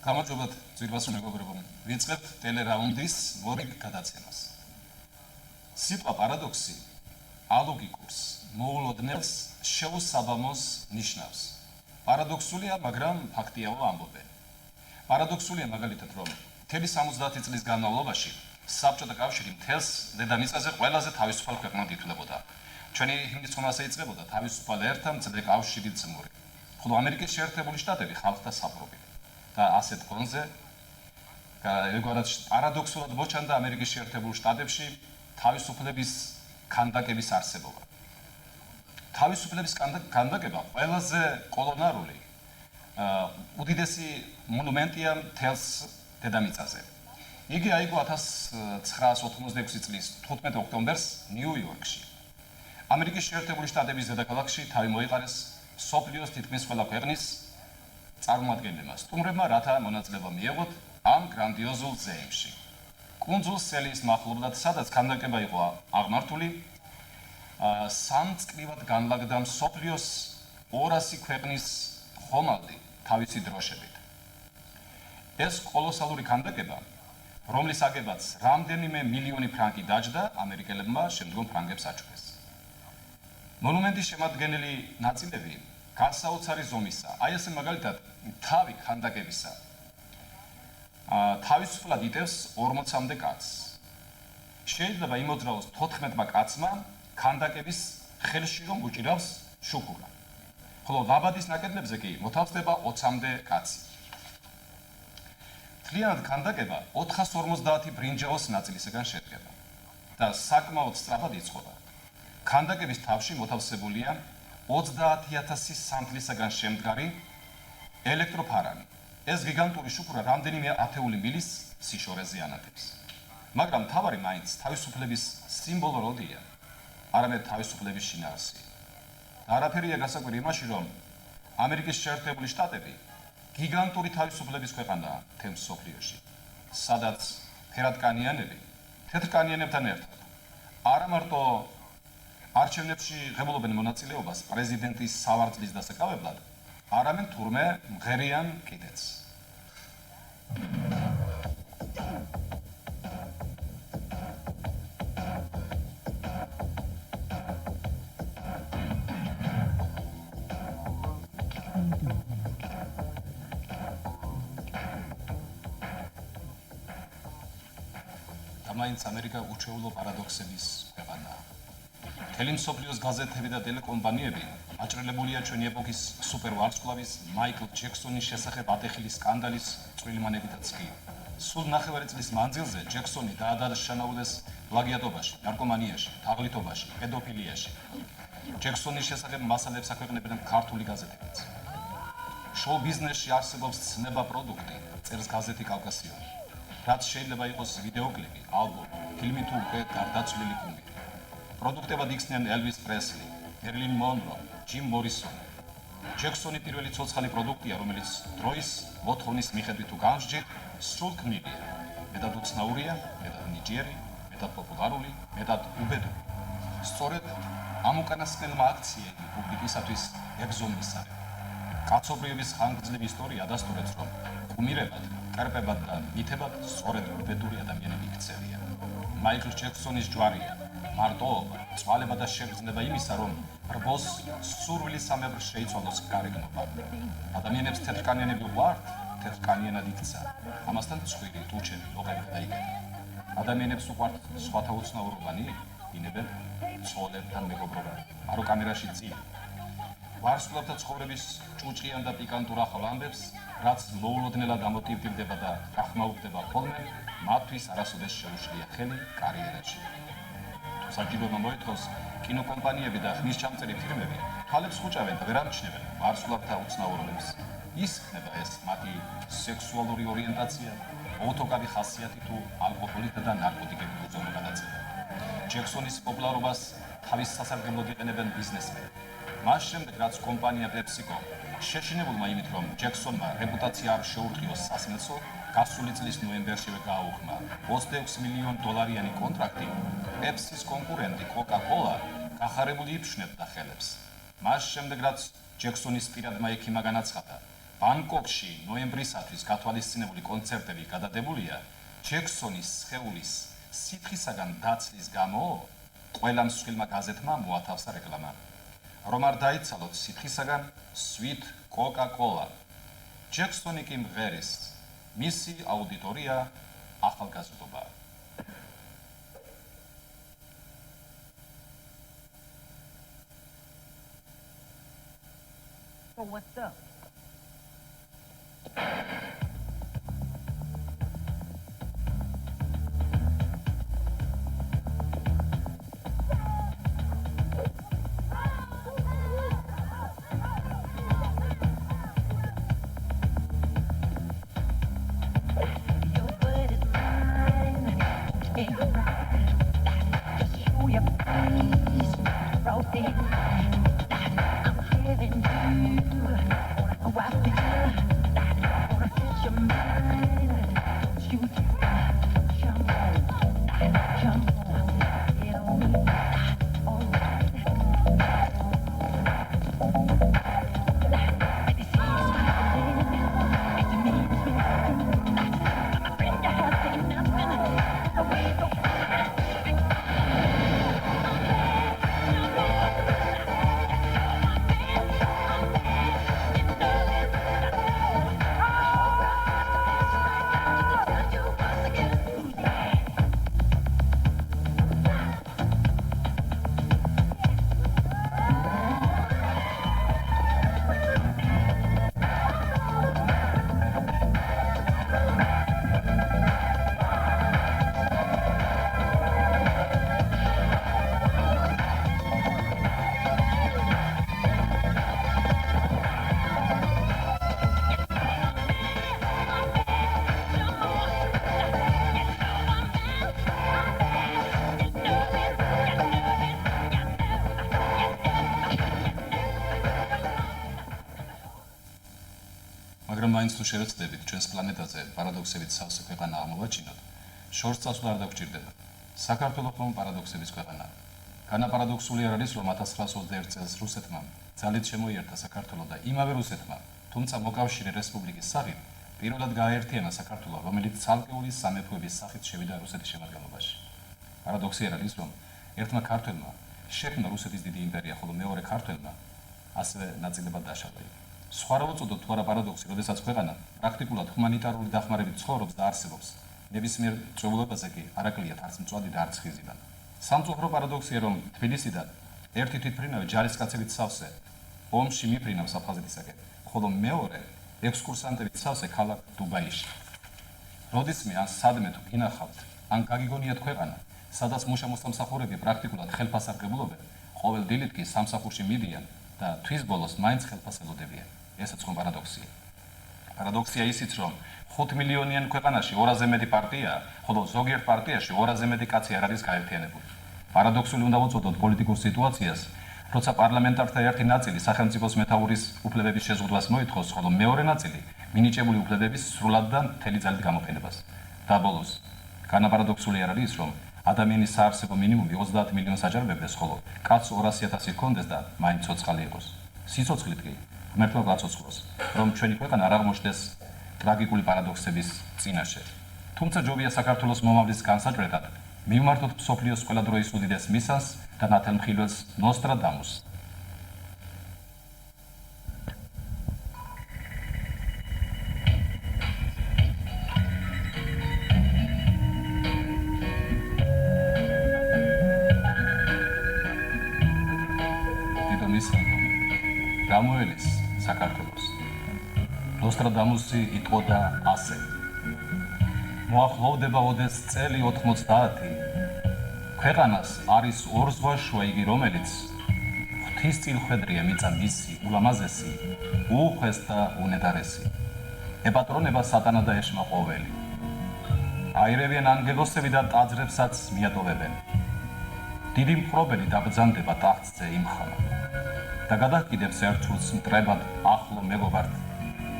გამარჯობათ ძვირფასო მეგობრებო. ვიწყებთ ტელერაუნდის მორი გადაცემას. სიტყვა პარადოქსი ალოგიკურს, მოულოდნელს, შეუსაბამოს ნიშნავს. პარადოქსულია, მაგრამ ფაქტიაო ამბობენ. პარადოქსულია მაგალითად, რომ მთელი 70 წლის განმავლობაში საბჭოთა კავშირი მთელს დედამიწაზე ყველაზე თავისუფალ ქვეყნად ითვლებოდა. ჩვენი ჰიმნისხმასე იწყებოდა თავისუფალ ერთა მცირე კავშირით ძმური. ხოლო ამერიკის შეერთებული შტატები ხალხთა საპყრობილე. და ასეთ კონზე ეგრეთ პარადოქსულად მოჩანდა ამერიკის შეერთებულ შტატებში თავისუფლების ქანდაკების არსებობა. თავისუფლების ქანდაკება ყველაზე კოლონარული უდიდესი მონუმენტია მთელს დედამიწაზე. იგი აიგო 1986 წლის 15 ოქტომბერს ნიუ-იორკში. ამერიკის შეერთებული შტატების დედაქალაქში თავი მოიყარეს მსოფლიოს თითქმის ყველა ქვეყნის წარმოადგენლებმა სტუმრებმა, რათა მონაწილეობა მიეღოთ ამ გრანდიოზულ ზეიმში. კუნძულ სელის მახლობლად, სადაც ქანდაკება იყო აღმართული, სამწკრივად განლაგდა მსოფლიოს 200 ქვეყნის ხომალდი თავისი დროშებით. ეს კოლოსალური ქანდაკება, რომლის აგებაც რამდენიმე მილიონი ფრანკი დაჯდა, ამერიკელებმა შემდგომ ფრანგებს აჩუქეს. მონუმენტის შემადგენელი ნაწილები განსაოცარი ზომისა. აი ესე მაგალითად თავი ქანდაკებისა თავისუფლად იტევს 40-მდე კაცს. შეიძლება იმოძრაოს 14 კაცმა ქანდაკების ხელში რომ უჭირავს შუქურა. ხოლო ლაბადის ნაკედლებზე კი მოთავსდება 20-მდე კაცი. მთლიანად ქანდაკება 450 ბრინჯაოს ნაწილისგან შედგება და საკმაოდ სწრაფად იწყება. ქანდაკების თავში მოთავსებულია 30,000 სანთლისაგან შემდგარი ელექტროფარანი. ეს გიგანტური შუქურა რამდენიმე ათეული მილის სიშორეზე ანათებს. მაგრამ მთავარი მაინც თავისუფლების სიმბოლო როდია, არამედ თავისუფლების შინაარსი. და არაფერია გასაკვირი იმაში, რომ ამერიკის შეერთებული შტატები გიგანტური თავისუფლების ქვეყანაა მთელ მსოფლიოში, სადაც ფერადკანიანები თეთრკანიანებთან ერთად არა მარტო არჩევნებში ღებულობენ მონაწილეობას პრეზიდენტის სავარძლის დასაკავებლად, არამედ თურმე მღერიან კიდეც. მაინც ამერიკა უჩვეულო პარადოქსების ქვეყანაა. მთელი მსოფლიოს გაზეთები და ტელეკომპანიები აჭრილებულია ჩვენი ეპოქის სუპერვარსკვლავის მაიკლ ჯექსონის შესახებ ატეხილი სკანდალის წვრილმანებითაც კი. სულ 9 წლის მანძილზე ჯექსონი დაადანაშაულეს პლაგიატობაში, ნარკომანიაში, თაღლითობაში, პედოფილიაში. ჯექსონის შესახებ მასალებს აქვეყნებენ ქართული გაზეთებიც. შოუ ბიზნესში არსებობს ცნება პროდუქტი, წერს გაზეთი კავკასიონი. რაც შეიძლება იყოს ვიდეოკლიპი, ალბომი, ფილმი თუ უკვე გარდაცვლილი კუმირი. პროდუქტებად იქცნენ ელვის პრესლი, მერილინ მონრო, ჯიმ მორისონი. ჯექსონი პირველი ცოცხალი პროდუქტია, რომელიც დროის მოთხოვნის მიხედვით თუ განსჯით, სრულ ქმნილია. მეტად უცნაურია, მეტად ნიჭიერი, მეტად პოპულარული, მეტად უბედური. სწორედ ამ უკანასკნელმა აქციებმა პუბლიკისათვის ეგზომისარი. კაცობრიობის ხანგრძლივი ისტორია ადასტურებს, რომ კუმირებად, კერპებად და მითებად სწორედ უბედური ადამიანები იქცევიან. მაიკლ ჯექსონის ჯვარია მარტოობა, წვალება და შეგრძნება იმისა, რომ რბოს სურვილის სამებრ შეიცვალოს გარეგნობა. ადამიანებს თეთრკანიანები უყვართ, თეთრკანიანად იქცა. ამასთან ცხვირი, ტუჩები, ლოყები დაიგეთ. ადამიანებს უყვართ სხვათა უცნაურობანი, ინებენ ცხოველებთან მეგობრობა. არო კამერაში წინ. ვარსკვლავთა ცხოვრების ჭუჭყიან და პიკანტურ ახალ ამბებს, რაც მოულოდნელად ამოტივდება და გახმაურდება ხოლმე, მათთვის არასოდეს შეუშლია ხელი კარიერაში. საჭიროება მოითხოვს, კინოკომპანიები და ხმისჩამწერი ფირმები თვალებს ხუჭავენ და ვერ ამჩნევენ ვარსკვლავთა უცნაურობებს. ის ხდება ეს მათი სექსუალური ორიენტაცია, უთოკავი ხასიათი თუ ალკოჰოლით და ნარკოტიკებით უზომო გადაწყვეტა. ჯექსონის პოპულარობას თავის სასარგებლოდ იყენებენ ბიზნესმენები. მას შემდეგ, რაც კომპანია PepsiCo შეშინებულმა იმით, რომ ჯექსონმა რეპუტაცია არ შეურყიოს სასმელსო, გასული წლის ნოემბერშივე გააუხმა $26 მილიონ კონტრაქტი, Pepsi-ს კონკურენტი Coca-Cola გახარებული იფშნებდა ხელებს. მას შემდეგ, რაც ჯექსონის პირადმა ექიმმა განაცხადა, ბანკოკში ნოემბრისათვის გათვალისწინებული კონცერტები გადადებულია ჯექსონის სხეულის სითხისაგან დაცლის გამო ყველა მსხვილმა გაზეთმა მოათავსა რეკლამა. რომ არ დაიცალოთ სითხისაგან სვით კოკა-კოლა. ჯექსონი კი მღერის, მისი აუდიტორია ახალგაზრდობა. So what's up? მაგრამ მაინც თუ შევეცდებით ჩვენს პლანეტაზე პარადოქსებით სავსე ქვეყანა აღმოვაჩინოთ, შორს წასვლა არ დაგჭირდება. საქართველო ხომ პარადოქსების ქვეყანაა. განაპარადოქსული არ არის, რომ 1921 წელს რუსეთმა ძალით შემოიერთა საქართველო და იმავე რუსეთმა, თუმცა მოკავშირე რესპუბლიკის სახით, პირველად გააერთიანა საქართველო, რომელიც ცალკეული სამეფოების სახით შევიდა რუსეთის შემადგენლობაში. პარადოქსი არ არის, რომ ერთმა ქართველმა შექმნა რუსეთის დიდი იმპერია, ხოლო მეორე ქართველმა ასევე ნაწილებად დაშალა. სხვა რა უწოდოთ თუ არა პარადოქსი, როდესაც ქვეყანა პრაქტიკულად ჰუმანიტარული დახმარებით ცხოვრობს და არსებობს. ნებისმიერ წვეულებაზე კი არაკლიათ არც მწვადი და არც ხიზიდან. სამწუხარო პარადოქსია, რომ თბილისიდან ერთი თვითმფრინავი ჯარისკაცებით სავსე ომში მიფრინავს აფხაზეთისაკენ, ხოლო მეორე ექსკურსანტებით სავსე ქალაქ დუბაიში. როდისმე ან სადმე თუ გინახავთ, ან გაგიგონიათ ქვეყანა, სადაც მუშა-მოსამსახურები პრაქტიკულად ხელფას არგებულობენ, ყოველ დილით კი სამსახურში მიდიან და თვის ბოლოს მაინც ხელფას ელოდებიან. ესაც ხომ პარადოქსია. პარადოქსია ისიც, რომ 5 მილიონიან ქვეყანაში 200-ზე მეტი პარტიაა, ხოლო ზოგიერთ პარტიაში 200-ზე მეტი კაცი არ არის გაერთიანებული. პარადოქსული უნდა ვუწოდოთ პოლიტიკურ სიტუაციას, როცა პარლამენტართა ერთი ნაწილი სახელმწიფოს მეთაურის უფლებების შეზღუდვას მოითხოვს, ხოლო მეორე ნაწილი მინიჭებული უფლებების სრულად და მთელი ძალით გამოყენებას. და ბოლოს, განაპარადოქსული არ არის, რომ ადამიანის საარსებო მინიმუმი 30 მილიონს აჯანმებდეს, ხოლო კაცს 200,000 ჰქონდეს და მაინც ცოცხალი იყოს. სიცოცხლით კი ღმერთმა გაცოცხლოს, რომ ჩვენი ქვეყანა არ აღმოჩნდეს ტრაგიკული პარადოქსების წინაშე. თუმცა ჯობია საქართველოს მომავლის განსაჭრელად მივმართოთ მსოფლიოს ყველა დროის უდიდეს მისანს და ნათელმხილველს ნოსტრადამუსს. გამოელის საქართველოს. ნოსტრადამუსი იტყოდა ასე. მოახლოვდება ოდეს წელი 90. ქვეყანას არის ორზღვაშუა იგი, რომელიც ღვთისწილხვედრია მიწა მისი ულამაზესი, უუხვეს და უნედარესი. ეპატრონება სატანა და ეშმა ყოველი. აირებიან ანგელოსები და ტაძრებსაც მიატოვებენ. დიდი მფრობელი დაბრძანდება ტახტზე იმხანა. და გადაჰკიდებს ერთულს მტრებად ახლო მეგობართ,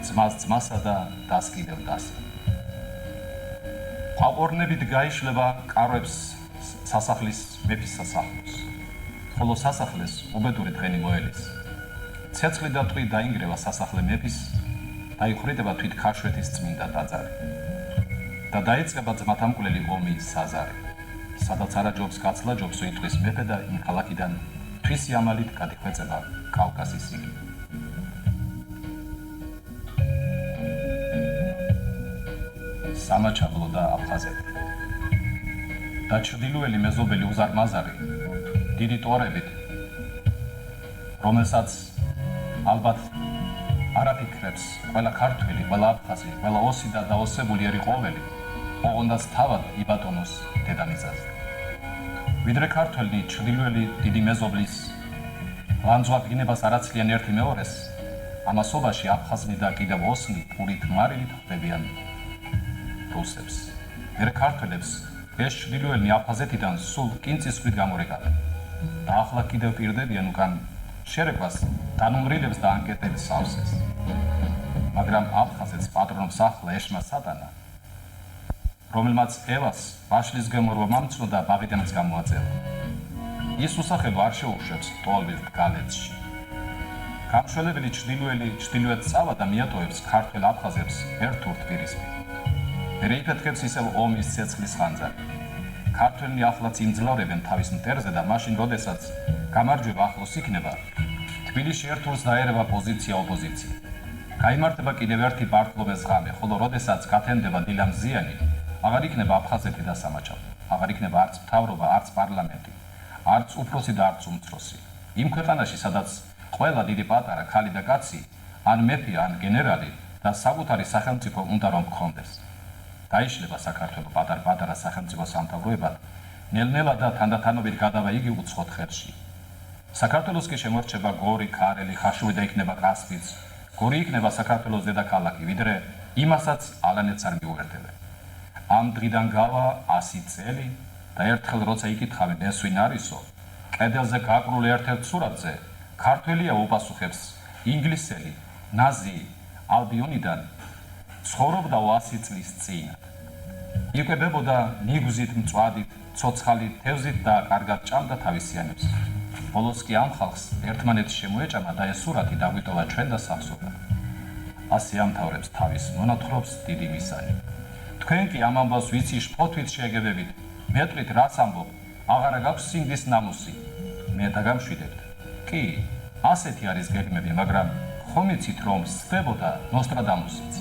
ძმას ძმასა და დას კიდევ დასა. ყაყორნებით გაიშლება კარვებს სასახლის მეფის სასახლოს, ხოლო სასახლეს უბედური დღენი მოელის. ცეცხლი და ტყვი დაინგრევა სასახლე მეფის დაიხურიდება თვით ქარშვეთის წმინდა ტაძარი. და დაიწყება ძმათამკვლელი ომის საზარი, სადაც არაჯობს გაცლა ჯობს უიტყვის მეფე და იმ ქალაქიდან თვის იამალით გადიხვეწება კავკასის იგივე. სამაჩაბლო და აფხაზეთი და ჩრდილოელი მეზობელი უზარმაზარი დიდი ტორებით, რომელსაც ალბათ არაფიქრებს ყველა ქართველი, ყველა აფხაზი, ყველა ოსი და დაოსებული ერი ყოველი, ოღონდაც თავად იბატონოს დედამიწაზე. ვიდრე ქართველი ჩრდილოელი დიდი მეზობლის ლანძღვა დინებას არ აცლიან ერთი მეორეს, ამასობაში აფხაზნი და კიდევ ოსნი პურით მარილით ხვდებიან რუსებს. მერე ქართველებს ეს ჩრდილოელი აფხაზეთიდან სულ კინწისხვით გამორეკავენ და ახლა კიდევ პირდებიან უკან შერეკვას დანუმრილებს და ანკეტების სავსეს. მაგრამ აფხაზეთს პატრონობს ახლა ეშმა სატანა, რომელმაც ევას ვაშლის გემორვა მამცნო და ბაღიტანაც გამოაწევა. ის უსახელო არ შეუშვებს ტოლვილ გალეთში. გამშველებელი ჩრდილოეთ წავა და მიატოვებს ქართველ აფხაზებს ერთ- ერთ პირისპირ. მერე იფეთქებს ისევ ომის ცეცხლის ხანძარი. ქართველნი ახლაც იმძლავრებენ თავის მტერზე და მაშინ, როდესაც გამარჯვება ახლოს იქნება, თბილისში ერთ-ერთს დაერევა პოზიცია ოპოზიცია. გაიმართება კიდევ ერთი პარტლომეს ღამე, ხოლო როდესაც გათენდება დილა მზიანი, აღარ იქნება აფხაზეთი და სამაჩაბლო, აღარ იქნება არც მთავრობა, არც პარლამენტი, არც უფროსი და არც უმცროსი. იმ ქვეყანაში, სადაც ყველა დიდი პატარა, ქალი და კაცი, ან მეფე, ან გენერალი და საკუთარი სახელმწიფო უნდა რომ გქონდეს. დაიშლება საქართველოს პატარ-პატარა სახელმწიფო სამთავროებად, ნელ-ნელა და თანდათანობით გადავა იგი უცხოთ ხელში. საქართველოს კი შემორჩება გორი, ქარელი, ხაშური და იქნება კასპიც. გორი იქნება საქართველოს დედაქალაქი, ვიდრე იმასაც ალანეთს არ მიუერთებენ. ამ დღიდან გავა 100 წელი და ერთხელ როცა იკითხავენ ეს ვინ არისო, კედელზე გაკრულ ერთ-ერთ სურათზე ქართველია უპასუხებს ინგლისელი ნაზი ალბიონიდან ცხოვრობდა 100 წლის წინ. იკვებებოდა ნიგზით, მწვადით, ცოცხალით, თევზით და კარგად ჭამდა თავისიანებს. ბოლოს კი ამ ხალხს ერთმანეთს შემოეჭამა და ეს სურათი დაგვიტოვა ჩვენ და სახსოვდა. ასე ამთავრებს თავის მონათხრობს დიდი მისანი. თქვენ კი ამ ამბავს ვიცი შფოთვით შეეგებებით, მეტყვით რას ამბობ, აღარა გაქვს სინდის ნამუსი. მე დაგამშვიდებთ. კი, ასეთი არის გეგმები, მაგრამ ხომ იცით რომ სცდებოდა ნოსტრადამუსიც.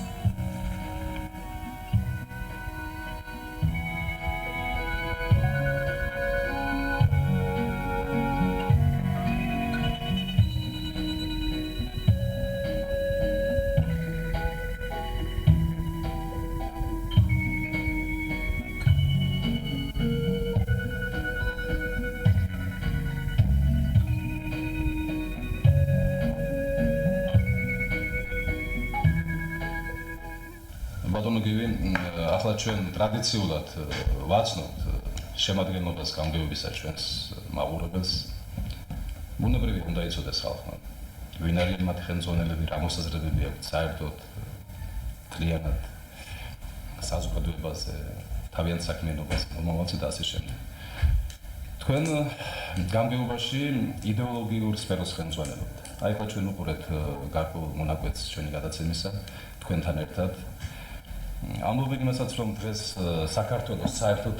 ახლა ჩვენ ტრადიციულად ვაცნობთ შემადგენლობას გამგეობისა ჩვენს მაყურებელს. ბუნებრივია უნდა იცოდეს ხალხმა, ვინ არის მათი ხელმძღვანელები, რა მოსაზრებები აქვთ საერთოდ მთლიანად საზოგადოებაზე, თავიანთ საქმიანობაზე, მომავალზე და ასე შემდეგ. თქვენ გამგეობაში იდეოლოგიურ სფეროს ხელმძღვანელობთ. აი ხო ჩვენ უყურეთ გარკვეულ მონაკვეთს ჩვენი გადაცემისა თქვენთან ერთად. ამბობენ იმასაც, რომ დღეს საქართველოს საერთოდ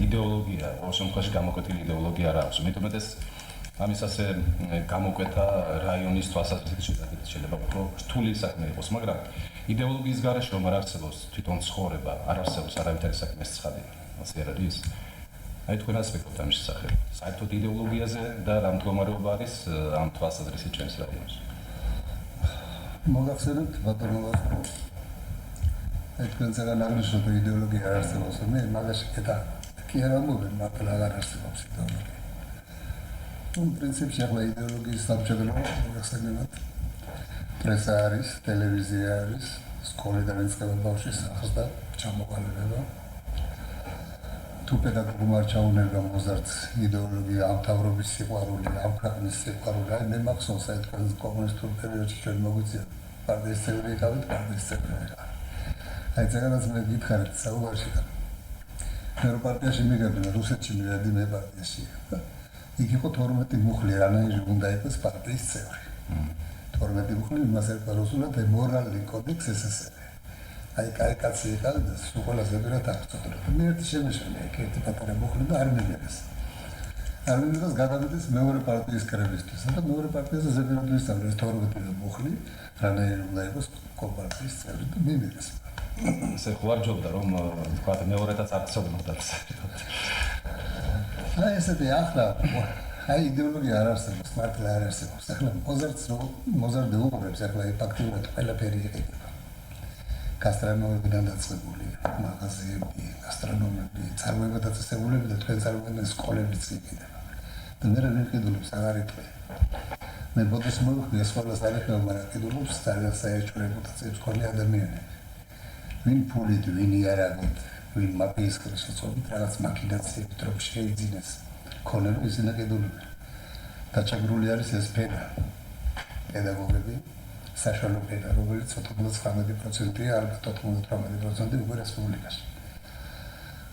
იდეოლოგია, ყოველ შემთხვევაში გამოკვეთილი იდეოლოგია არ აქვს. მეტომეტეს ამის ასე გამოკვეთა რაიონის თვალსაზრისით შეიძლება უფრო რთული საქმე იყოს, მაგრამ იდეოლოგიის გარეშე რომ არ არსებობს თვითონ ცხოვრება, არ არსებობს არავითარი საქმის ცხადი. ასე არ არის? აი თქვენ ასპექტობთ ამის შესახებ. საერთოდ იდეოლოგიაზე და რა მდგომარეობა არის ამ თვალსაზრისით ჩვენს რაიონში. მოგახსენებთ ბატონო თქვენ ძალიან აღნიშნოთ იდეოლოგია არ არსებობს, მე მაგაში კი არ ამბობენ, მაგრამ აღარ არსებობს იდეოლოგია. პრინციპში ახლა იდეოლოგიის სამშობლო მოგახსენებთ პრესა არის, ტელევიზია არის, სკოლიდან იწყება ბავშვის სახს და ჩამოყალიბება. თუ პედაგოგმა არ ჩაუნერგა მოზარდს იდეოლოგია, ამ თავრობის სიყვარული, ამ ქვეყნის სიყვარული, აი მე მახსოვს აი თქვენ კომუნისტურ პერიოდში ჩვენ მოგვიწია პარტიის წევრი იყავით, პარტიის წევრი იყავით. აი ზეგანაც მე გითხარით საუბარში და მე რო პარტიაში მიგებდნენ, რუსეთში მივედი მე პარტიაში. იქ იყო 12 მუხლი, რანაირი უნდა იყოს პარტიის წევრი. თუ 12 მუხლი იმას ერქვა რუსულად მორალური კოდექსი SSR. აი კაცი იყავდა და სულ ყველაზე ბევრად აღწოდდა. მე ერთი შემეშალე იქ ერთი პატარა მუხლი და არ მივიღეს. არ მივიღეს გადავიდეს მეორე პარტიის კრებისთვის. და მეორე პარტიაზე ზებერად ვისწავლე 12 მუხლი, რანაირად უნდა იყოს კომპარტიის წევრი და მივიღეს. ესე ხوارჯობდა რომ თქვა მეორედაც აღწოდნოდა. აი ესეთი ახლა აი იდეოლოგია არ არსებობს, მართლა არ არსებობს. ახლა მოზარდ უყურებს ახლა ფაქტიურად ყველაფერი იყიდება. გასტრონომებიდან დაწყებული, მაღაზიები, გასტრონომები, წარმოება დაწესებულები და თქვენ წარმოებენ სკოლებიც იყიდება. და მე რა ვიყიდულებს აღარ იტყვი. მე ბოდის მოვიხდი ეს ყველა სალექება, მაგრამ ყიდულობს ძალიან საერთო რეპუტაციებს ქონი ადამიანები. ვინ ფულით, ვინ იარაღით, ვინ მაფიის ხელშეწყობით რაღაც მაკინაციებით რომ შეიძინეს ქონები ისინი ყიდულობენ. დაჭაგრული არის ეს ფენა. პედაგოგები საშუალო ფენა, რომელიც 99%-ია, ალბათ 98% უკვე რესპუბლიკაში.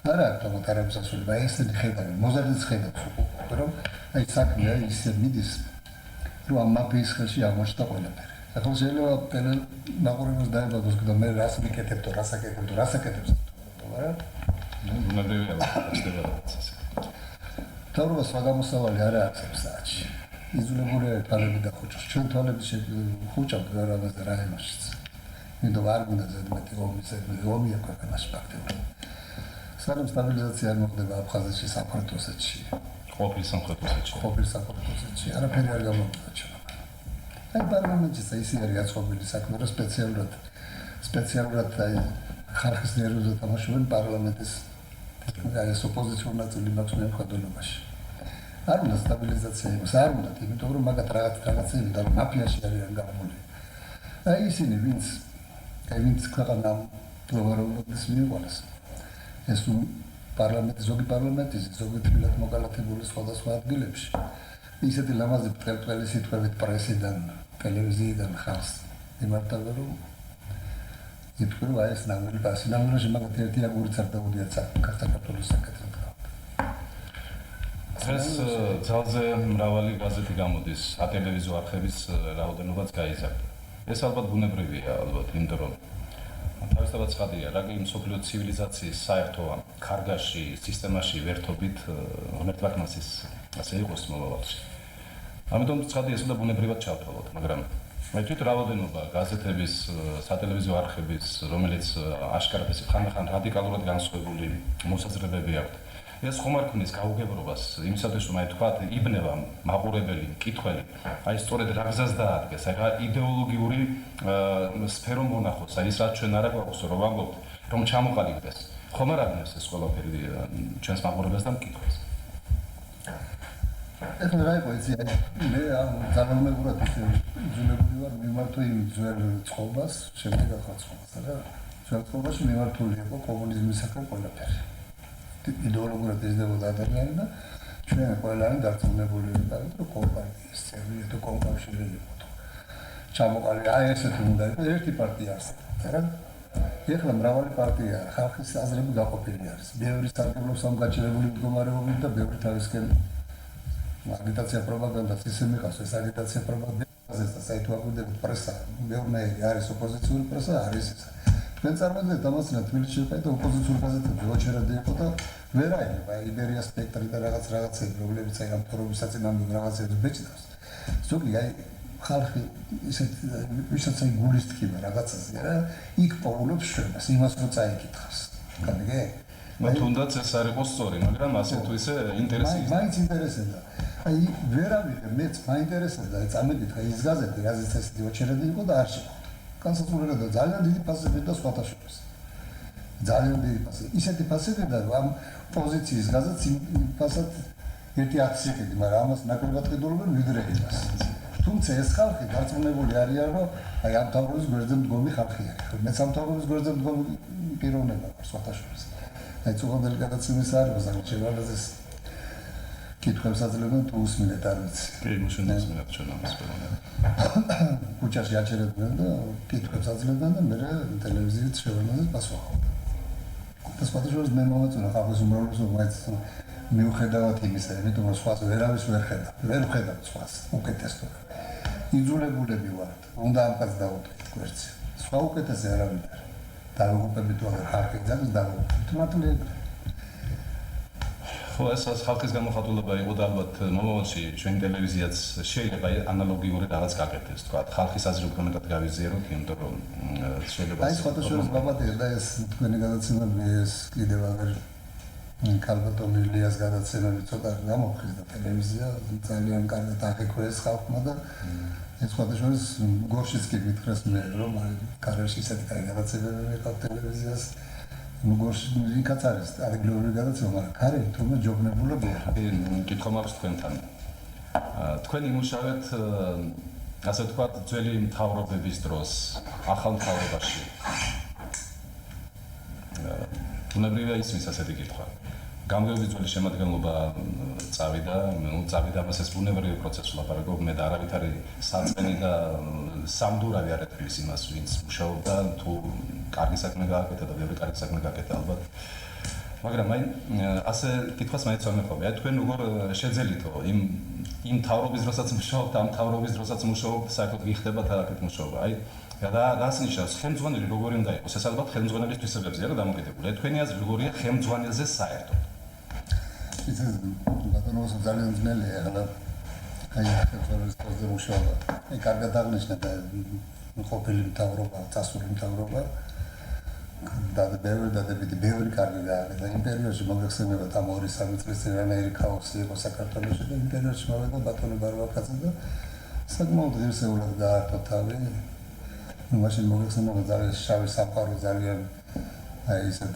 არა, თუმცა არ არის ასული, აი ესეთი ხედავენ, მოზარდიც ხედავს უკვე, რომ აი საქმე ისე მიდის, რომ ამ მაფიის ხელში აღმოჩნდა ყველაფერი. ახლა შეიძლება მაყურებელს დაებადოს, და მე რას მიკეთებდო, რას აკეთებს, მაგრამ უნებრივია ხდება ეს. თავრობა საგამოსავალი არ აქვს საათში. იზოლებულია თვალები და ხუჭს. ჩვენ თვალები ხუჭავთ ვერავაზე რა იმაშიც. მინდა არ გინდა ზედმეტი ომია ქვეყანაში ფაქტობრივად. სანამ სტაბილიზაცია არ მოხდება აფხაზეთში, სამხრეთ ოსეთში. ყოფილ სამხრეთ ოსეთში. არაფერი არ გამოვიდა ჩვენ. აი პარლამენტის ისე არის აწყობილი საქმე, რომ სპეციალურად აი ხალხის ნერვზე თამაშობენ პარლამენტის ეს ოპოზიციური ნაწილი მაქვს მემკვიდრეობაში. არ უნდა სტაბილიზაცია იყოს, არ უნდა, იმიტომ რომ მაგათ რაღაცები და მაფიაში არიან გამული. აი ისინი, ვინც ქვეყანა პროვარობის მიიღოს. ეს ზოგი პარლამენტის, ზოგი თბილად მოკალათებული სხვადასხვა ადგილებში. ისეთი ლამაზი ბრტყელი სიტყვებით პრესიდან, ტელევიზიიდან ხალხს იმართავენ, რომ ითქვი რომ აი ეს ნამდვილი პასი, ნამდვილად მაგათ ერთი აგურიც არ დაუდიათ საქართველოს საკითხად. ეს ძალზე მრავალი გაზეთი გამოდის, ატელევიზიო არხების რაოდენობაც გაიზარდა. ეს ალბათ ბუნებრივია, ალბათ, იმიტომ რომ თავისთავად ცხადია, რა კი მსოფლიო ცივილიზაციის საერთო ქარგაში, სისტემაში ვერთობით ღმერთმასის ასე იყოს მომავალში. ამიტომ ცხადია, ეს უნდა ბუნებრივად ჩავთვალოთ, მაგრამ მე თვით რაოდენობა გაზეთების, სატელევიზიო არხების, რომელიც აშკარად ესე ხანდახან რადიკალურად განსხვავებული მოსაზრებები აქვს. ეს ხომ არ ქმნის გაუგებრობას იმისათვის, რომ აი თქვა იბნევა მაყურებელი, მკითხველი, აი სწორედ რა გზას დაადგეს, აი რა იდეოლოგიური სფერო მონახოს, აი ის რაც ჩვენ არა გვაქვს, რომ ვამბობთ, რომ ჩამოყალიბდეს. ხომ არ აღნიშნეს ეს ყველაფერი ჩვენს მაყურებელს და მკითხველს. ეხლა რა იყო იცი, მე ძალაუნებურად იძულებული ვარ მიმართო იმ ძველ წყობას, შემდეგ ახალ წყობას, რა. ძველ წყობაში მიმართული იყო კომუნიზმისაკენ ყველაფერი. იდეოლოგიურად ეზრდებოდა ადამიანი და ჩვენ ყველანი დარწმუნებული ვიყავით, რომ კომპარტიის წევრი თუ კომკავშირები იყო. ჩამოყალიბე, აი ესეთი უნდა იყოს, ერთი პარტია არსებობს, რა. ეხლა მრავალი პარტია, ხალხის აზრები გაყოფილი არის. ბევრი სარგებლობს ამ გაჭირებული მდგომარეობით და ბევრი თავისკენ აგიტაცია პროპაგანდას ისე მიყავს, ეს აგიტაცია პროპაგანდას და საერთოდ პრესა, მეურნეები არის ოპოზიციური პრესა, არის ეს. ჩვენ წარმოვიდგინეთ ამასთან თბილისში და ოპოზიციური გაზეთები ოჩერადი იყო და ვერ აიღება იბერია სპექტრი და რაღაცები, რომლებიც აი ამ ფორუმის საწინააღმდეგო რაღაცებს ბეჭდავს. ზოგი აი ხალხი ისეთ ვისაც აი გულის ტკივა რაღაცაზე რა, იქ პოულობს ჩვენს იმას რო წაიკითხავს. გამიგე? თუნდაც ეს არ იყო სწორი, მაგრამ ასე თუ ისე ინტერესი ის. მაინც ინტერესებდა. აი ვერავითარ მეც მაინტერესებდა, აი წამედით ის გაზეთი, რაზეც ესეთი ოჩერადი იყო და არ შეხვდა. განსაკუთრებით ძალიან დიდი ფასები და სხვათა შორის. ძალიან დიდი ფასები. ისეთი ფასები და ამ პოზიციის გაზეთს ფასად ერთი 10 იყიდი, მაგრამ ამას ნაკლებად ყიდულობენ ვიდრე იმას. თუმცა ეს ხალხი დარწმუნებული არიან, რომ აი ამ თავრობის გვერდზე მდგომი ხალხი არის. მეც ამ თავრობის გვერდზე მდგომი პიროვნება ვარ სხვათა შორის. აი წუღანდელი გადაცემის არ არის, მაგრამ შეიძლება კითხვებს აძლევენ თუ უსმინეთ არ ვიცი. კი, მუშინდასმენად ჩვენ ამას ყველანაირად. კუჩაში აჩერებდნენ და კითხვებს აძლევდნენ და მე ტელევიზიით შევლენაზე პასუხობდნენ. და სხვათა შორის მე მომეწონა ხალხის უმრავლესობა მაინც მიუხედავად იმისა, იმიტომ რომ სხვას ვერავის ვერ ხედავ სხვას უკეთესად. იძულებულები ვართ, უნდა ამას დავუდგეთ გვერდზე. სხვა უკეთესი არავინ არ. დაგუყებით თუ აღარ ხარკი ძაღლს დაგუყებით, მართლა ხო, ეს ხალხის გამოხატულება იყო და ალბათ მომავალში ჩვენი ტელევიზიაც შეიძლება ანალოგიური რაღაც გაკეთდეს, თქვა, ხალხის აზრი უფრო მეტად გავიზიაროთ, იმიტომ რომ შეიძლება აი ფოტოშოპს გამოდია და ეს თქვენი გადაცემები ეს კიდევ აღარ ქალბატონ ილიას გადაცემები ცოტა გამოფხიზ და ტელევიზია ძალიან კარგად აღიქვეს ხალხმა და ეს ფოტოშოპს გორშიც კი მითხრეს მე რომ აი კარიერში ისეთი კარგი გადაცემები მეყავ ტელევიზიას გორში იქაც არის ადრეული გადაცემა მაგრამ კარი თუმცა ჯობნებულებია კითხვა მაქვს თქვენთან თქვენ იმუშავეთ ასე ვთქვათ ძველი მთავრობების დროს ახალ მთავრობაში ბუნებრივია ისმის ასეთი კითხვა გამგეობის ძველი შემადგენლობა წავიდა მას ეს ბუნებრივი პროცესი ლაპარაკობ მე და არავითარი საწყენი და სამდურავი არ ეთქვის იმას ვინც მუშაობდა თუ კარგი საქმე გააკეთა და ბევრი კარგი საქმე გააკეთა ალბათ მაგრამ აი ასე კითხვას მაინც ვამეყობი აი თქვენ როგორ შეძელითო იმ მთავრობის დროსაც მუშაობთ ამ მთავრობის დროსაც მუშაობთ საერთოდ გიხდებათ აქეთ მუშაობა აი და რას ნიშნავს ხელმძღვანელი როგორი უნდა იყოს ეს ალბათ ხელმძღვანელის თვისებებზეა დამოკიდებული თქვენი აზრი როგორია ხელმძღვანელზე საერთოდ ის ბატონოს ძალიან ძნელია ახლა აი ხელმძღვანელის პოზიციაზე მუშაობა აი კარგად აღნიშნა და ყოფილი მთავრობა წასული მთავრობა ბევრი კარგი და იმ პერიოდში მოგეხსენებათ ამ 2-3 წლის წინ რანაირი ქაოსი იყო საქართველოში და იმ პერიოდში მოვიდა ბატონი ბარბაკაძე და საკმაოდ ღირსეულად გაართო თავი მაშინ მოგეხსენებათ ძალიან შავი სამყარო ძალიან აი ისეთ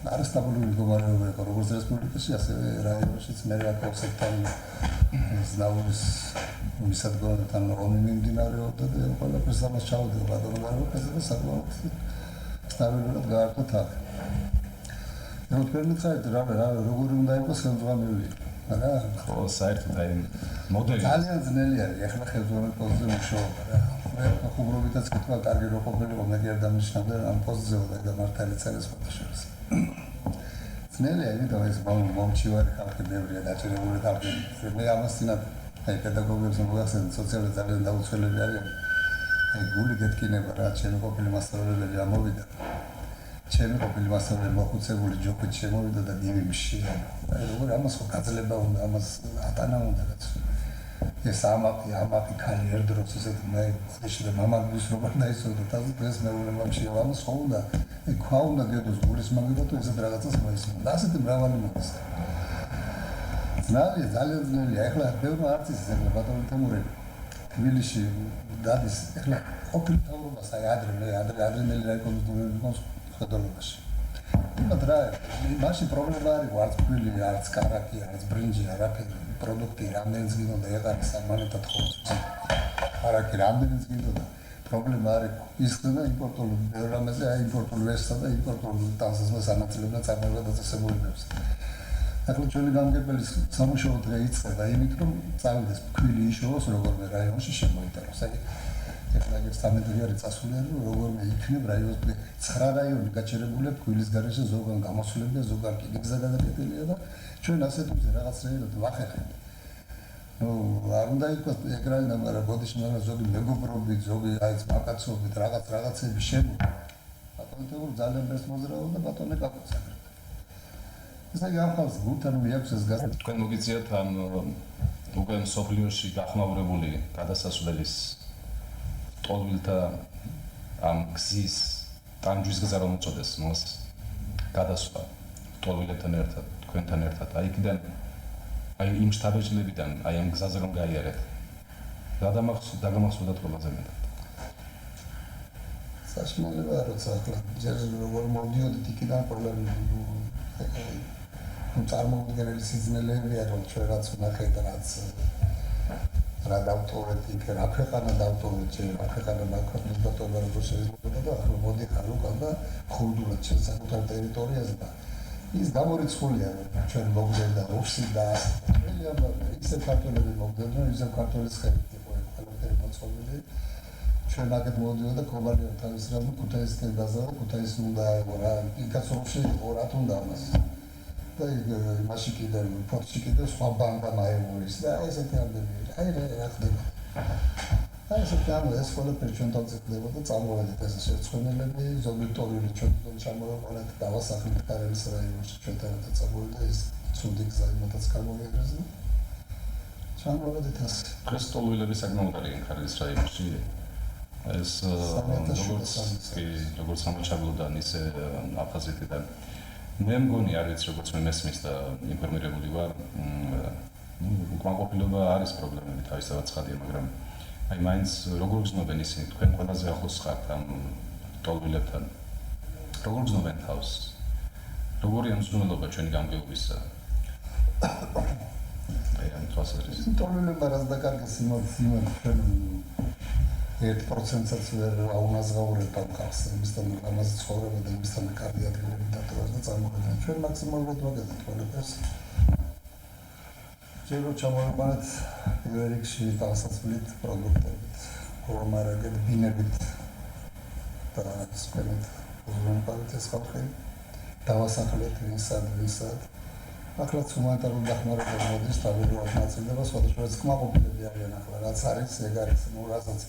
არასტაბილური მდგომარეობა იყო როგორც რესპუბლიკაში ასევე რაიონშიც მე რაკავსებთან ზნაურის მისადგომთან ომი მიმდინარეობდა და ყველაფერს ამას ჩავდე ბატონი ბარბაკაძე და საკმაოდ სტაბილურად გაართო თავი. ნუ თქვენ ხართ რა როგორი უნდა იყოს ხელმძღვანელი არა ხო საერთოდ აი მოდელი ძალიან ძნელი არის ახლა ხელმძღვანელის პოზიციაზე მუშაობა რა მე ხუმრობითაც კითხვა კარგი რო ყოფილიყო მე კი არ დამნიშნავდა ამ პოზიციაზე და მართალიც არის ფოტოშოპს ძნელია იმიტომ ეს მომჩი ვარ ხალხი ბევრია დაჭერებული ხალხი მე ამას წინათ აი პედაგოგებს მოგახსენე სოციალურად ძალიან დაუცველები არიან აი გული გეთკინება რა ჩემი ყოფილი მასწავლებელი ამოვიდა ჩემი ყოფილი მასწავლებელი მოხუცებული ჯობით შემოვიდა და გიმიმში აი როგორ ამას ხო გაძლება უნდა ამას ატანა უნდა რაც ეს ამაყი ქალი ერთდროს ესეთ მე ხოდიში და მამაგის როგორ დაისწორდა თავს დღეს მეუბნებამში ამას ხო უნდა აი ქვა უნდა გედოს გულის მაგიდა თუ ესეთ რაღაცას მოისმენდა და ასეთი მრავალი მოდის ძნელია ძალიან ძნელია ახლა ბევრი არცის ახლა ბატონი თემურელი თბილისში დადის ახლა ყოფილი თავრობას აი ადრინელი რაიკონსტრუქციის ხდოლობაში იმათ რა მაშინ პრობლემა არის არც ფილი არც კარაკი არც ბრინჯი არაფერი პროდუქტი რამდენიც გინდოდა ეყარი სამანეთად ხოლმე კარაკი რამდენიც გინდოდა პრობლემა არის ის და იმპორტული რამაზე აი იმპორტული ვესტა და იმპორტული ტანსაზმა სანაცვლებლად წარმოება დაწესებულებებს ახლა ჩვენი გამგებლის სამუშაო დღე იწყება იმით რომ წავიდეს ფქვილი იშოვოს როგორმე რაიონში შემოიტანოს აი ახლა ეს 13 არის წასული რომ როგორმე იქნებ რაიონში 9 რაიონი გაჩერებულია ფქვილის გარეშე ზოგან გამოსულებია ზოგან კიდე გზა გადაკეტილია და ჩვენ ასეთ რაღაცეებად ვახერხებთ ნუ არ უნდა იყოს ეკრანი და მაგრამ ბოდიში მაგრამ ზოგი მეგობრობით ზოგი აი მაკაცობით რაღაცები შემოვა ბატონეთო ძალიან ბევრს მოძრაობა და ბატონე კაკოცაკრა ესე იგი ახალს გულთან მიაქვს ეს გასა თქვენ მოგიწიათ ამ უკვე სოფლიოში გახმაურებული გადასასვლელის ტოლვილთა ამ გზის ტანჯვის გზა რომ უწოდეს მას გადასვლა ტოლვილებთან ერთად თქვენთან ერთად აი იქიდან აი იმ შტაბეჭლებიდან აი ამ გზაზე რომ გაიარეთ დაგამახსოვრდათ ყველაზე მეტად საშმელია როცა ახლა ჯერ როგორ მოდიოდით იქიდან ყველა წარმოუდგენელი სიზნელეებია რომ ჩვენ რაც ვნახეთ რაც რა დავტოვეთ იქ რა ქვეყანა დავტოვეთ ჩვენ რა ქვეყანა მაქვს დავტოვება როგორ შეიძლება და ახლა მოდიხარ უკან და ხურდულად ჩვენ საკუთარ ტერიტორიაზე და ის გამორიცხულია ჩვენ მოგდენდა რუსი და ისე ქართველები მოგდენდა ისე ქართველის ხელით იყო ყველაფერი მოწყობილი ჩვენ აქეთ მოდიოდა კობალია თავის რამე ქუთაისკენ დაზარა ქუთაისი უნდა აიღო რა იქაც რუსი იყო რა თუნდა ამას და იმაში კიდე ფორტში კიდე სხვა ბანდა მაეურის და ესეთი ამდენი აი რა ხდება აი ეს ეს ყველაფერი ჩვენ თავზე ხდებოდა წამოვედით ეს შეცვლილები ზოგი ტორილი ჩვენ ჩამოვაყოლეთ დავასახლეთ კარელის რაიონში ჩვენთან წამოვიდა ეს ცუდი გზა იმათაც გამოიერეს ჩამოვედით ასე დღეს ტოლვილები საკმაოდ არიან კარელის რაიონში ეს როგორც სამოჩაბლოდან ისე აფაზიტიდან მე მგონი არ ვიცი როგორც მე მესმის და ინფორმირებული ვარ უკმაყოფილება არის პრობლემები თავისთავად ცხადია მაგრამ აი მაინც როგორ გზნობენ ისინი თქვენ ყველაზე ახლოს ხართ ამ ტოლვილებთან როგორ გზნობენ თავს როგორია მსვლელობა ჩვენი გამგეობისა აი ამ თვალსაზრისით ტოლვილება რაც დაკარგეს იმათ ჩვენ 1%-საც ვერ აუნაზღაურებთ ამ ხალხს იმისთან ამაზე ცხოვრება და იმისთან კარგი ადგილები დატოვებას და წარმოგედგენთ ჩვენ მაქსიმალურად ვაგებთ ყველაფერს ჯერო ჩამოვიყვანეთ პირველ რიგში დასასვლით პროდუქტებით რომარაგეთ ბინებით და სპერმით უზრუნველყავით ეს ხალხი დავასახლეთ ვისად ახლაც ჰუმანიტარული დახმარება მოდის თავიდანვე ნაწილდება სხვადასხვა კმაყოფილები არიან ახლა რაც არის ეგ არის რასაც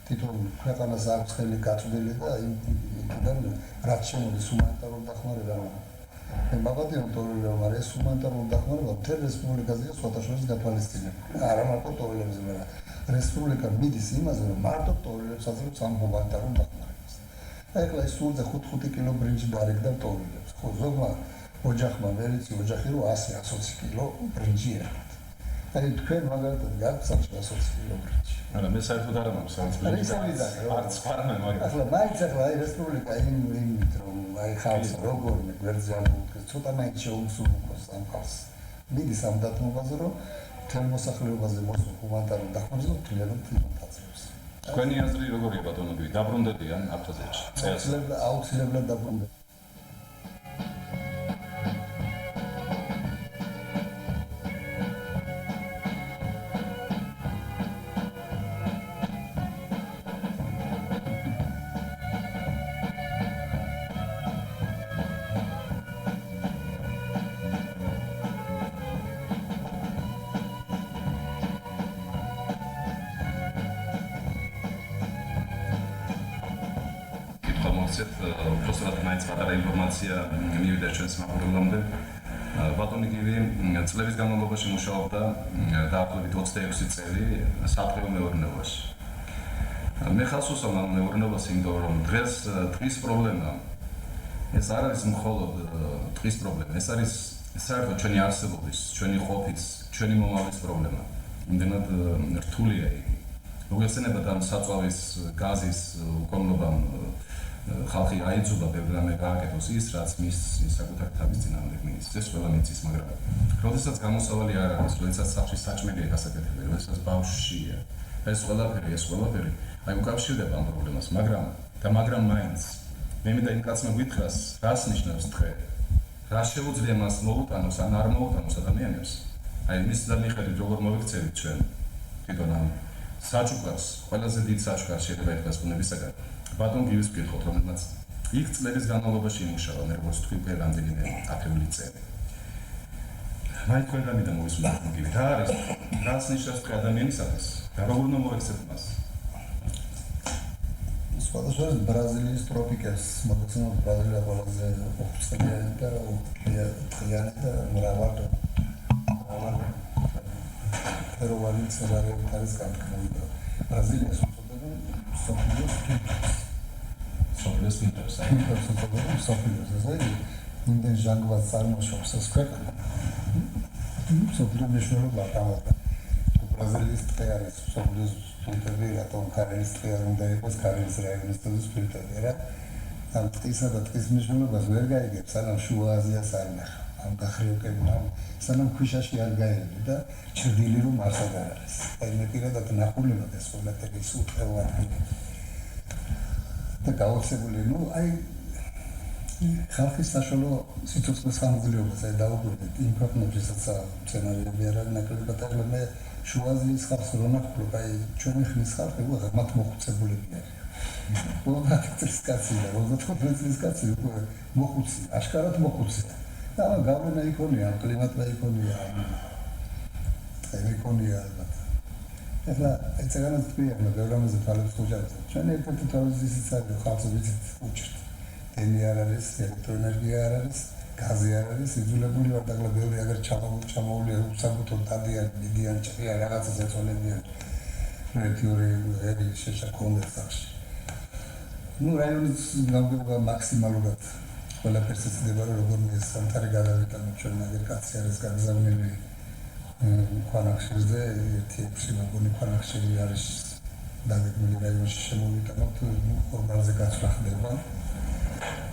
თვითონ ქვეყანას აქვს ხელი გაწვდილი და იმიდან რაც შემოდის ჰუმანიტარული დახმარება მე მაგათი ნოტორია მაგრამ ეს ჰუმანიტარული დახმარება მთელ რესპუბლიკაზეა სხვადასხვა გათვალისწინებული არა მარტო ტოლილებზე მაგრამ რესპუბლიკა მიდის იმაზე რომ მარტო ტოლილებს აძლევს ამ ჰუმანიტარულ დახმარებას ეხლა ის სულზე 5 კილო ბრინჯი დარიგდა ტოლილებს ხო ზოგმა ოჯახმა ვერიცი ოჯახი რო 100-120 კილო ბრინჯი ერქვა აი თქვენ მაგალითად გაქვთ 120 კილო ბრინჯი არა მე საერთოდ არ მაქვს ამ ბრინჯს არც ფარმა მაგრამ ახლა მაინც ახლა აი რესპუბლიკა იმით რომ აი ხალხს როგორ გვერდზიარებთ ცოტა მაინც შეუმსუბუქოს ამ ხალხს მიდის ამ დათმობაზე რომ თელ მოსახლეობაზე მოსულ ჰუმანიტარულ დახმარებას თლიანად თვითონაც თქვენი აზრი როგორია ბატონო გივი დაბრუნდებიან აფხაზეთში აუცილებლად დაბრუნდებიან უბრალოდ მაინც პატარა ინფორმაცია მივიდა ჩვენს მაყურებლამდე. ბატონი გივი წლების განმავლობაში მუშაობდა დაახლოებით 26 წელი სატრიო მეურნეობაში. მე ხალხს უსვამ ამ მეურნეობას იმიტომ რომ დღეს ტყის პრობლემა ეს არ არის მხოლოდ ტყის პრობლემა, ეს არის საერთოდ ჩვენი არსებობის, ჩვენი ყოფის, ჩვენი მომავლის პრობლემა. იმდენად რთულია იგი. მოგეხსენებათ ამ საწვავის გაზის უკოლნობამ ხალხი აიძულა ბევრი რამე გააკეთოს ის, რაც მის საკუთარ თავის წინააღმდეგ მიდის. ეს ყველა მიწის, მაგრამ როდესაც გამოსავალი არ არის, როდესაც სახში საჭმელია გასაკეთებელი, როდესაც ბავშვია, ეს ყველაფერი აი უკავშირდება ამ პრობლემას, მაგრამ მაინც მე მინდა იმ კაცმა გითხრას, რას ნიშნავს დღე? რა შეუძლია მას მოუტანოს ან არ მოუტანოს ადამიანებს? აი მის მიხედვით როგორ მოვიქცევით ჩვენ თვითონ ამ საჩუქარს, ყველაზე დიდ საჩუქარს შეიძლება ეხლას ბუნებისაგან ბატონ გივის ვკითხოთ, რომელმაც იქ წლების განმავლობაში იმუშავა, მე როგორც თქვი, რამდენიმე ათეული წელი. მაინც თქვენ გამიდა მოვისმინე ბატონ გივი, რა არის? რას ნიშნავს დღე ადამიანისათვის? და როგორ უნდა მოვექცეთ მას? სხვადასხვა ბრაზილიის ტროპიკებს, მოგხსენებთ ბრაზილია ყველაზე უხსნიანი და ღია და მრავალი ეროვანი ცერარები არის განკრული. ბრაზილიას უწოდებენ სოფლიოს პინტერს, აი იმდენ ჟანგված წარმოშობს ეს ქვეყანა. სოფლიო მნიშვნელობა ამადა. ბრაზილიის ტყე არის სოფლიოს ფილტრი, რატომ კარელის ტყე არ უნდა იყოს კარელის რაიონის ფილტრი რა? ამ ტყისა და ტყის მნიშვნელობას ვერ გაიგებს, სანამ შუა აზიას არ ნახავ. ამ გახრიოკებმა სანამ ქვიშაში არ გაერები და ჩრდილი რომ არსად არ არის. აი მე პირადად ნახული მაქვს ეს ყველაფერი სულ ადგილი. და გავახსენებული, აი ხალხის საშუალო სიცოცხლის ხანგრძლივობას აი დავუკვირდით იმ ქვეყნებშისაც სცენარები არ არის ნაკლებად ახლა მე შუა აზიის ხალხს რო ნახულობ, აი ჩვენი ხნის ხალხი უღარ მათ მოხუცებულები არიან. 50 წლის კაცი და 55 წლის კაცი უკვე მოხუცი, აშკარად მოხუცია. და გავლენა იქონია, კლიმატმა იქონია, ტყე იქონია ალბათ. ეხლა ეცეგანაც თქვია, ბევრამაზე თვალებს ხუჭავს. ჩვენ ერთ-ერთი თავის ისიც არის, ხალხს ვიცით უჭერთ. ენი არ არის, ელექტროენერგია არ არის, გაზი არ არის, იძულებული ვარ და ბევრი აგერ ჩამოვლია უსაბუთო დადიან, მიდიან, ჭრიან რაღაცას ეწოლებიან. ერთი ერი შეჩაქონდეს სახში. რაიონის გამგებლობა მაქსიმალურად ყველაფერს ეცდება, როგორ სამთარი გადავიტანო ჩვენ აგერ კაცი არის გაგზავნილი ქვანახშირზე, ერთი ვაგონი ქვანახშირი არის დაგეგმილი რაიონში შემოვიტანოთ, ხორბალზე გაცვლა ხდება.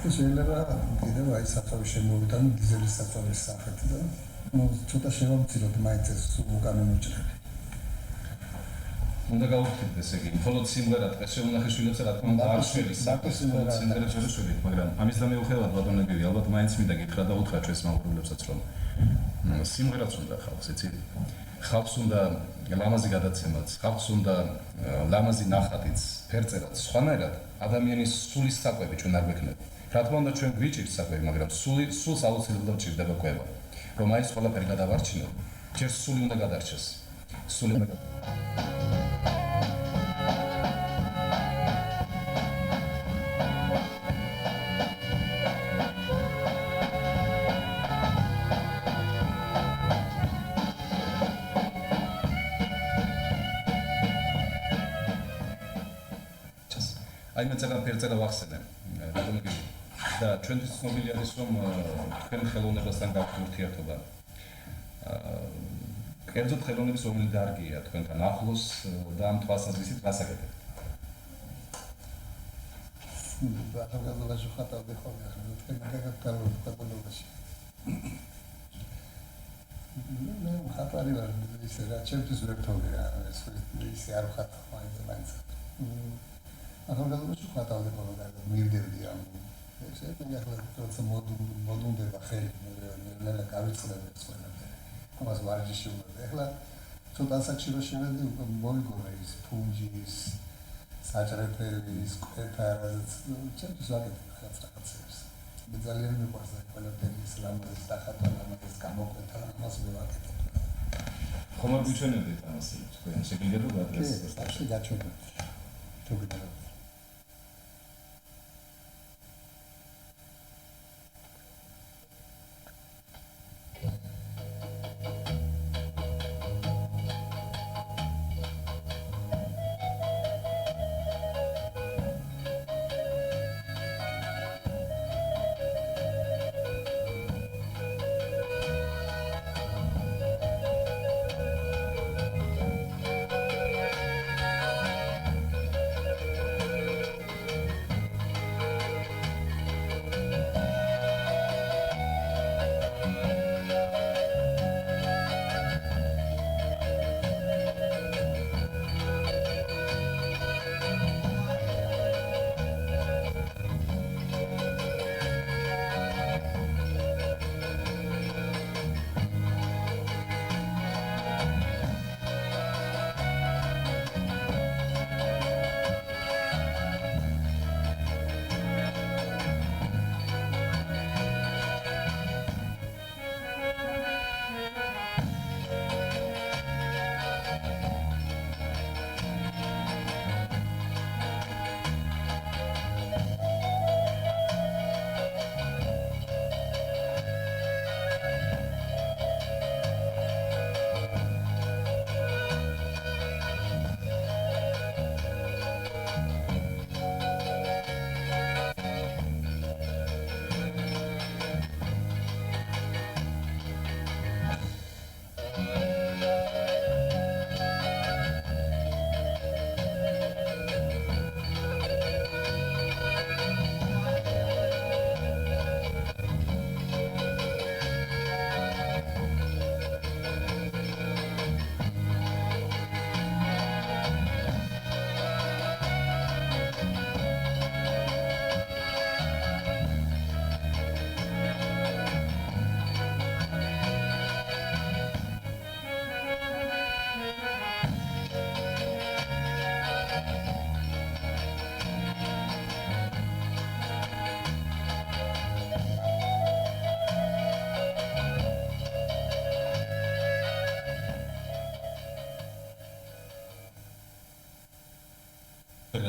შეიძლება კიდევ აი საწვავის შემოვიტანო დიზელის საწვავის სახით და ცოტა შევამციროთ მაინც ეს უკანონო ჭრები. უნდა გავუხდით ესე იგი, მხოლოდ სიმღერა დღეს შეუნახეშვილებს რა თქმა უნდა არ შევლის საქმეს, მხოლოდ სიმღერებს შევშვილით, მაგრამ ამის და მიუხედავად ბატონებივი, ალბათ მაინც მინდა გითხრა და უთხრა ჩვენს მაყურებლებსაც რომ სიმღერაც უნდა ხალხს, იცი? ხალხს უნდა ლამაზი გადაცემაც, ხალხს უნდა ლამაზი ნახატიც, ფერწერაც, სხვანაირად ადამიანის სულის საკვები ჩვენ არ გვექნება. რა თქმა უნდა ჩვენ გვიჭირს საკვები, მაგრამ სულს აუცილებლად ჭირდება კვება. რომ აი ეს ყველაფერი გადავარჩინოთ, ჯერ სული უნდა გადარჩეს. სული უნდა აი მეცადა ფერწერა ვახსენე რადგან და ჩვენთვის ცნობილი არის რომ თქვენ ხელოვნებასთან გაქვთ ურთიერთობა. კერძოდ ხელოვნების რომელი დარგია თქვენთან ახლოს და ამ თვალსაზრისით გასაკეთებთ. ახალგაზრდობაში ხატავდი ხოლმე ახლა თქვენ გაგაკეთებთ პატოლოგიაში. მე ხატარი ვარ ისე რა ჩემთვის ვერტოვი რა ეს არ ხატავ მაინც. ახალგაზრდობაში ხატავდი ხოლმე და მივდივდი ამ ესე ახლა თორსა მოდუნდება ხელი მე გავიწყდები ეს ყველაფერი. ამას ვარჯიში უნდა. ეხლა ცოტა ასაკში რო შევედი უკვე მოვიგონა ის ფუნჯის, საჭრეფერის, კვეპარს, ჩემთვის ვაკეთებ რაღაცებს. მე ძალიან მიყვარს აი ყველაფერი ის ლამაზი დახატვა, ლამაზი გამოკვეთა, ამას მე ვაკეთებ. ხომ არ გვიჩვენებდით ამას თქვენ შეგიძლია რომ გადასცეთ. კი, გაჩვენებთ. თუ გინდათ.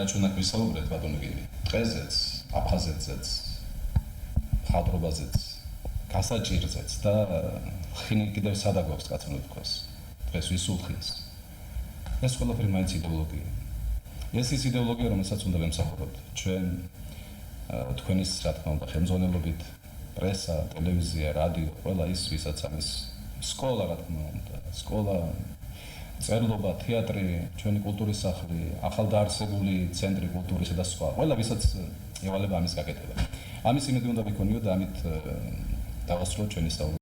რაც ჩვენ აქ ვისაუბრეთ ბატონო გირი, დღეზეც, აფხაზეთზეც, ხადრობაზეც, გასაჭირზეც და ხინი კიდევ სადა გვაქვს კაცო თქვას. დღეს ვისულხინს. ეს ყველაფერი მაინც იდეოლოგია. ეს ის იდეოლოგია, რომელსაც უნდა ვემსახუროთ ჩვენ თქვენის რა თქმა უნდა ხელმძღვანელობით, პრესა, ტელევიზია, რადიო, ყველა ის ვისაც ამის სკოლა რა თქმა უნდა, სკოლა, წერლობა, თეატრი, ჩვენი კულტურის სახლი, ახალდაარსებული ცენტრი კულტურისა და სხვა, ყველა ვისაც ევალება ამის გაკეთება. ამის იმედი უნდა ვიქონიო და ამით დავასრულოთ ჩვენი სწავლება.